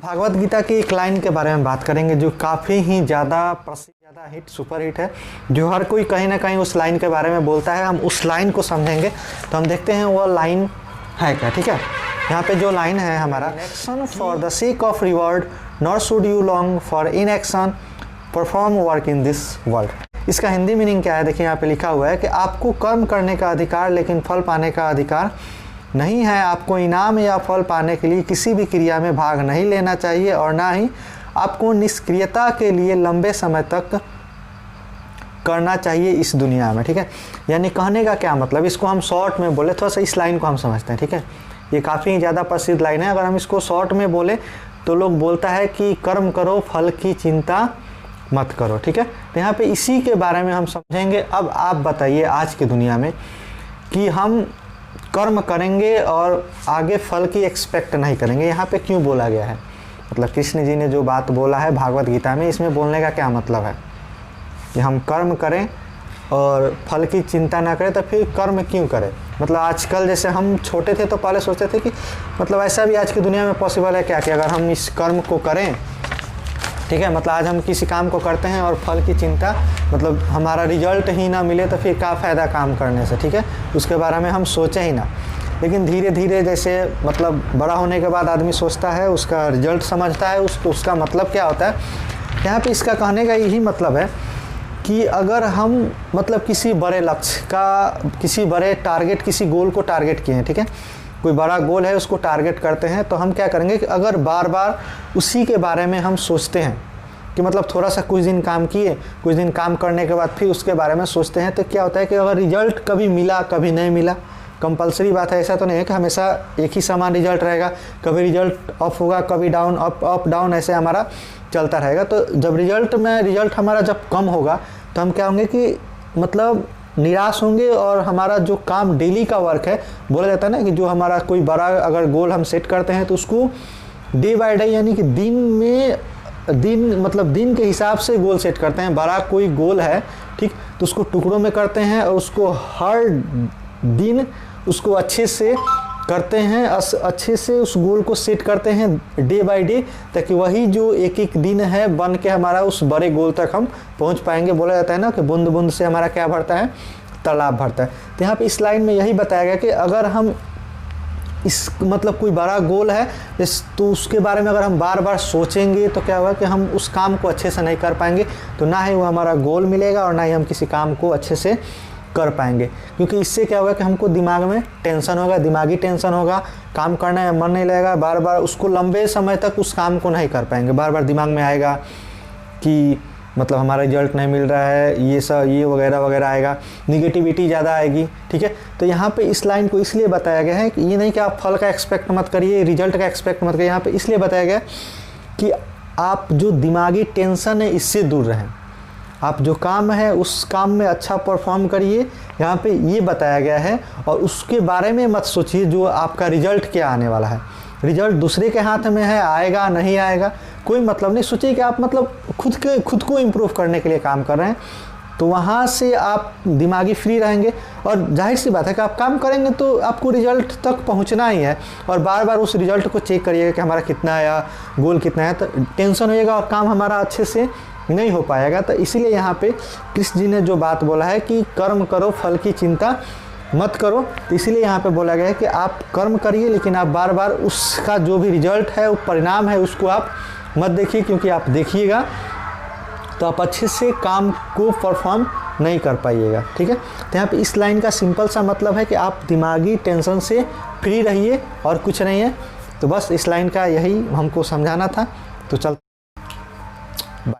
भागवत गीता की एक लाइन के बारे में बात करेंगे जो काफ़ी ही ज़्यादा प्रसिद्ध, ज़्यादा हिट, सुपर हिट है, जो हर कोई कहीं ना कहीं उस लाइन के बारे में बोलता है। हम उस लाइन को समझेंगे तो हम देखते हैं वो लाइन है क्या। ठीक है, यहाँ पे जो लाइन है हमारा, action for the sake of reward not should you long for in action perform work in this world. इसका हिंदी मीनिंग क्या है, देखिए यहाँ पे लिखा हुआ है कि आपको कर्म करने का अधिकार लेकिन फल पाने का अधिकार नहीं है। आपको इनाम या फल पाने के लिए किसी भी क्रिया में भाग नहीं लेना चाहिए और ना ही आपको निष्क्रियता के लिए लंबे समय तक करना चाहिए इस दुनिया में। ठीक है, यानी कहने का क्या मतलब, इसको हम शॉर्ट में बोले, थोड़ा सा इस लाइन को हम समझते हैं। ठीक है, ये काफ़ी ज़्यादा प्रसिद्ध लाइन है। अगर हम इसको शॉर्ट में बोले तो लोग बोलता है कि कर्म करो, फल की चिंता मत करो। ठीक है, तो यहाँ पे इसी के बारे में हम समझेंगे। अब आप बताइए आज की दुनिया में कि हम कर्म करेंगे और आगे फल की एक्सपेक्ट नहीं करेंगे, यहाँ पे क्यों बोला गया है? मतलब कृष्ण जी ने जो बात बोला है भागवत गीता में, इसमें बोलने का क्या मतलब है कि हम कर्म करें और फल की चिंता ना करें, तो फिर कर्म क्यों करें? मतलब आजकल जैसे हम छोटे थे तो पहले सोचते थे कि मतलब ऐसा भी आज की दुनिया में पॉसिबल है क्या कि अगर हम इस कर्म को करें, ठीक है, मतलब आज हम किसी काम को करते हैं और फल की चिंता, मतलब हमारा रिजल्ट ही ना मिले तो फिर क्या फ़ायदा काम करने से। ठीक है, उसके बारे में हम सोचे ही ना। लेकिन धीरे धीरे जैसे मतलब बड़ा होने के बाद आदमी सोचता है, उसका रिजल्ट समझता है, उसका मतलब क्या होता है। यहाँ पे इसका कहने का यही मतलब है कि अगर हम मतलब किसी बड़े लक्ष्य का, किसी बड़े टारगेट, किसी गोल को टारगेट किए हैं, ठीक है, कोई बड़ा गोल है उसको टारगेट करते हैं, तो हम क्या करेंगे कि अगर बार बार उसी के बारे में हम सोचते हैं कि मतलब थोड़ा सा कुछ दिन काम किए, कुछ दिन काम करने के बाद फिर उसके बारे में सोचते हैं, तो क्या होता है कि अगर रिजल्ट कभी मिला कभी नहीं मिला, कंपलसरी बात है, ऐसा तो नहीं है कि हमेशा एक ही समान रिजल्ट रहेगा, कभी रिजल्ट अप होगा, कभी डाउन, अप डाउन, ऐसे हमारा चलता रहेगा। तो जब रिजल्ट हमारा जब कम होगा तो हम क्या होंगे कि मतलब निराश होंगे और हमारा जो काम डेली का वर्क है, बोला जाता है ना कि जो हमारा कोई बड़ा अगर गोल हम सेट करते हैं तो उसको डे बाय डे, यानी कि दिन के हिसाब से गोल सेट करते हैं। बड़ा कोई गोल है, ठीक, तो उसको टुकड़ों में करते हैं और उसको हर दिन उसको अच्छे से करते हैं, अच्छे से उस गोल को सेट करते हैं डे बाय डे, ताकि वही जो एक एक दिन है बन के हमारा उस बड़े गोल तक हम पहुंच पाएंगे। बोला जाता है ना कि बूंद बूंद से हमारा क्या भरता है, तालाब भरता है। तो यहाँ पे इस लाइन में यही बताया गया कि अगर हम इस मतलब कोई बड़ा गोल है तो उसके बारे में अगर हम बार बार सोचेंगे तो क्या होगा कि हम उस काम को अच्छे से नहीं कर पाएंगे, तो ना ही वो हमारा गोल मिलेगा और ना ही हम किसी काम को अच्छे से कर पाएंगे। क्योंकि इससे क्या होगा कि हमको दिमाग में टेंशन होगा, दिमागी टेंशन होगा, काम करने में मन नहीं लगेगा, बार बार उसको लंबे समय तक उस काम को नहीं कर पाएंगे। बार बार दिमाग में आएगा कि मतलब हमारा रिजल्ट नहीं मिल रहा है, ये सब ये वगैरह वगैरह आएगा, निगेटिविटी ज़्यादा आएगी। ठीक है, तो यहाँ पे इस लाइन को इसलिए बताया गया है कि ये नहीं कि आप फल का एक्सपेक्ट मत करिए, रिजल्ट का एक्सपेक्ट मत करिए। यहाँ पे इसलिए बताया गया कि आप जो दिमागी टेंशन है इससे दूर रहें, आप जो काम है उस काम में अच्छा परफॉर्म करिए, यहाँ पे ये बताया गया है। और उसके बारे में मत सोचिए जो आपका रिजल्ट क्या आने वाला है। रिजल्ट दूसरे के हाथ में है, आएगा नहीं आएगा कोई मतलब नहीं। सोचिए कि आप मतलब खुद को इम्प्रूव करने के लिए काम कर रहे हैं, तो वहाँ से आप दिमागी फ्री रहेंगे और जाहिर सी बात है कि आप काम करेंगे तो आपको रिजल्ट तक पहुँचना ही है। और बार बार उस रिजल्ट को चेक करिएगा कि हमारा कितना आया, गोल कितना है, तो टेंशन होएगा और काम हमारा अच्छे से नहीं हो पाएगा। तो इसीलिए यहाँ पे कृष्ण जी ने जो बात बोला है कि कर्म करो, फल की चिंता मत करो, तो इसीलिए यहाँ पे बोला गया है कि आप कर्म करिए लेकिन आप बार बार उसका जो भी रिजल्ट है, वो परिणाम है, उसको आप मत देखिए, क्योंकि आप देखिएगा तो आप अच्छे से काम को परफॉर्म नहीं कर पाइएगा। ठीक है, तो यहाँ पे इस लाइन का सिंपल सा मतलब है कि आप दिमागी टेंशन से फ्री रहिए और कुछ नहीं है। तो बस इस लाइन का यही हमको समझाना था। तो चल